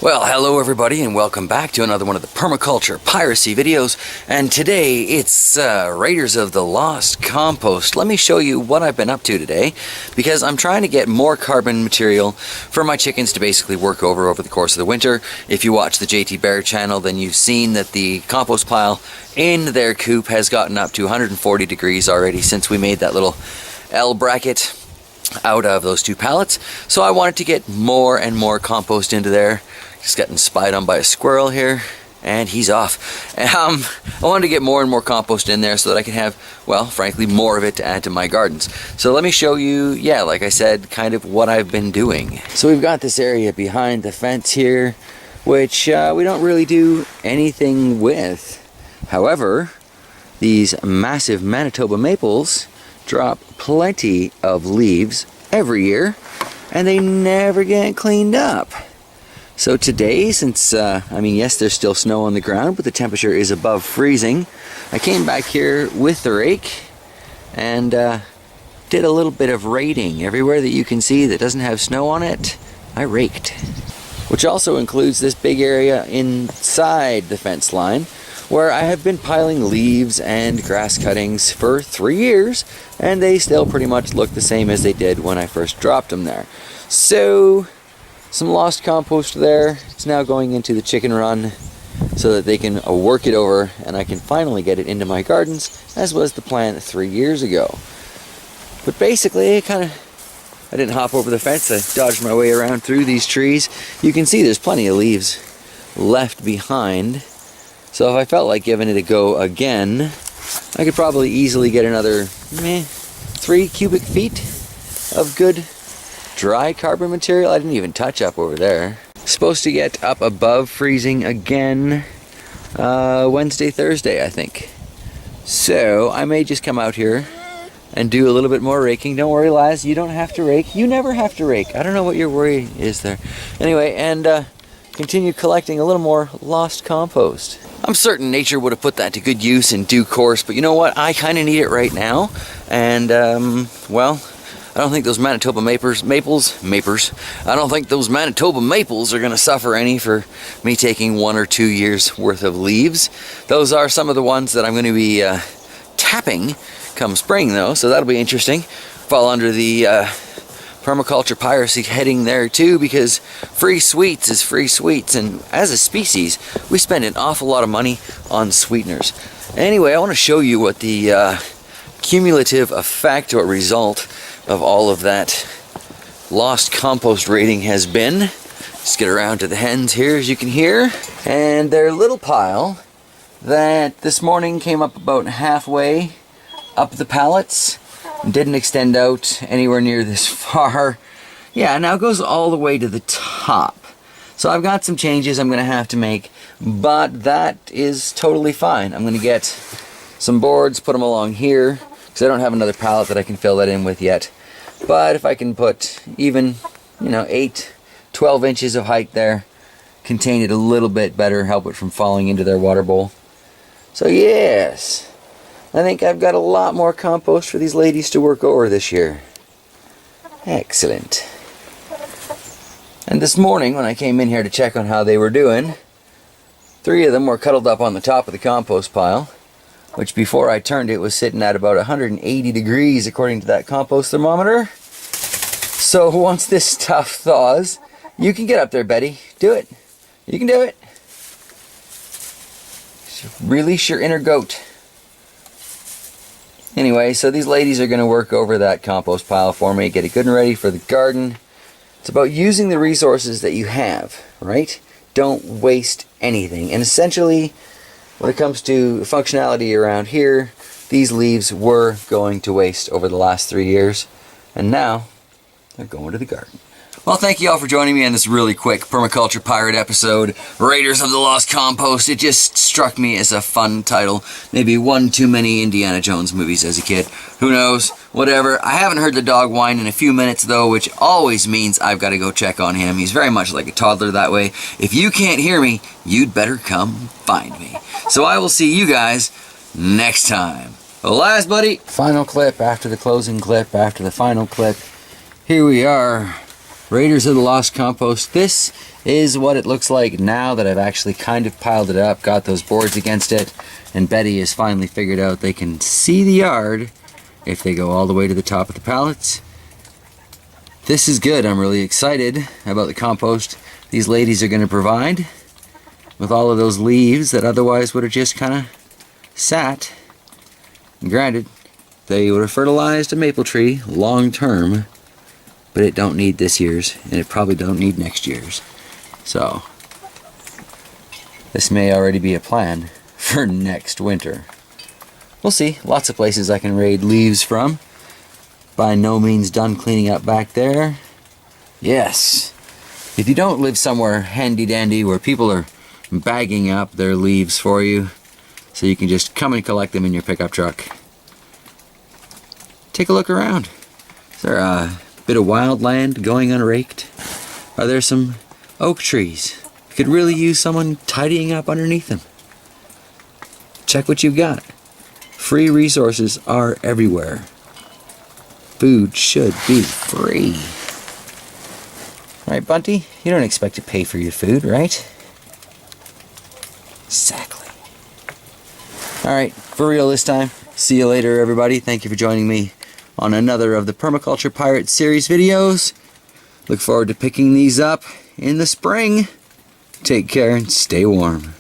Well, hello everybody and welcome back to another one of the Permaculture Piracy videos. And today it's Raiders of the Lost Compost. Let me show you what I've been up to today, because I'm trying to get more carbon material for my chickens to basically work over the course of the winter. If you watch the JT Bear channel, then you've seen that the compost pile in their coop has gotten up to 140 degrees already since we made that little L bracket out of those two pallets. So I wanted to get more and more compost into there. Just getting spied on by a squirrel here, and he's off. I wanted to get more and more compost in there so that I can have, well, frankly, more of it to add to my gardens. So let me show you, yeah, like I said, kind of what I've been doing. So we've got this area behind the fence here, which we don't really do anything with. However, these massive Manitoba maples drop plenty of leaves every year, and they never get cleaned up. So today, since, yes, there's still snow on the ground, but the temperature is above freezing, I came back here with the rake and did a little bit of raking. Everywhere that you can see that doesn't have snow on it, I raked. Which also includes this big area inside the fence line, where I have been piling leaves and grass cuttings for 3 years, and they still pretty much look the same as they did when I first dropped them there. So some lost compost there. It's now going into the chicken run so that they can work it over and I can finally get it into my gardens, as was the plan 3 years ago. But basically, I didn't hop over the fence. I dodged my way around through these trees. You can see there's plenty of leaves left behind. So if I felt like giving it a go again, I could probably easily get another 3 cubic feet of good dry carbon material. I didn't even touch up over there. Supposed to get up above freezing again Wednesday, Thursday, I think. So I may just come out here and do a little bit more raking. Don't worry, Laz, you don't have to rake. You never have to rake. I don't know what your worry is there. Anyway, and continue collecting a little more lost compost. I'm certain nature would have put that to good use in due course, but you know what? I kind of need it right now. And, well, I don't think those Manitoba maples, I don't think those Manitoba maples are going to suffer any for me taking 1 or 2 years worth of leaves. Those are some of the ones that I'm going to be tapping come spring, though, so that'll be interesting. Fall under the Permaculture Piracy heading there too, because free sweets is free sweets, and as a species we spend an awful lot of money on sweeteners. Anyway, I want to show you what the cumulative effect or result of all of that lost compost raiding has been. Just get around to the hens here, as you can hear, and their little pile that this morning came up about halfway up the pallets, didn't extend out anywhere near this far. Yeah, now it goes all the way to the top. So I've got some changes I'm going to have to make, but that is totally fine. I'm going to get some boards, put them along here, because I don't have another pallet that I can fill that in with yet. But if I can put even, 8, 12 inches of height there, contain it a little bit better, help it from falling into their water bowl. So yes, I think I've got a lot more compost for these ladies to work over this year. Excellent. And this morning when I came in here to check on how they were doing, 3 of them were cuddled up on the top of the compost pile, which before I turned it was sitting at about 180 degrees according to that compost thermometer. So once this stuff thaws, you can get up there, Betty. Do it. You can do it. Release your inner goat. Anyway, so these ladies are going to work over that compost pile for me, get it good and ready for the garden. It's about using the resources that you have, right? Don't waste anything. And essentially, when it comes to functionality around here, these leaves were going to waste over the last 3 years, and now they're going to the garden. Well, thank you all for joining me on this really quick Permaculture Pirate episode, Raiders of the Lost Compost. It just struck me as a fun title. Maybe one too many Indiana Jones movies as a kid. Who knows? Whatever. I haven't heard the dog whine in a few minutes, though, which always means I've got to go check on him. He's very much like a toddler that way. If you can't hear me, you'd better come find me. So I will see you guys next time. Well, last, buddy. Final clip after the closing clip after the final clip. Here we are. Raiders of the Lost Compost. This is what it looks like now that I've actually kind of piled it up, got those boards against it, and Betty has finally figured out they can see the yard if they go all the way to the top of the pallets. This is good. I'm really excited about the compost these ladies are going to provide with all of those leaves that otherwise would have just kind of sat. And granted, they would have fertilized a maple tree long term, but it don't need this year's, and it probably don't need next year's. So this may already be a plan for next winter. We'll see. Lots of places I can raid leaves from. By no means done cleaning up back there. Yes. If you don't live somewhere handy dandy where people are bagging up their leaves for you, so you can just come and collect them in your pickup truck, take a look around. Is there a bit of wild land going unraked? Are there some oak trees? You could really use someone tidying up underneath them. Check what you've got. Free resources are everywhere. Food should be free. Right, Bunty? You don't expect to pay for your food, right? Exactly. Alright, for real this time. See you later, everybody. Thank you for joining me on another of the Permaculture Pirate series videos. Look forward to picking these up in the spring. Take care and stay warm.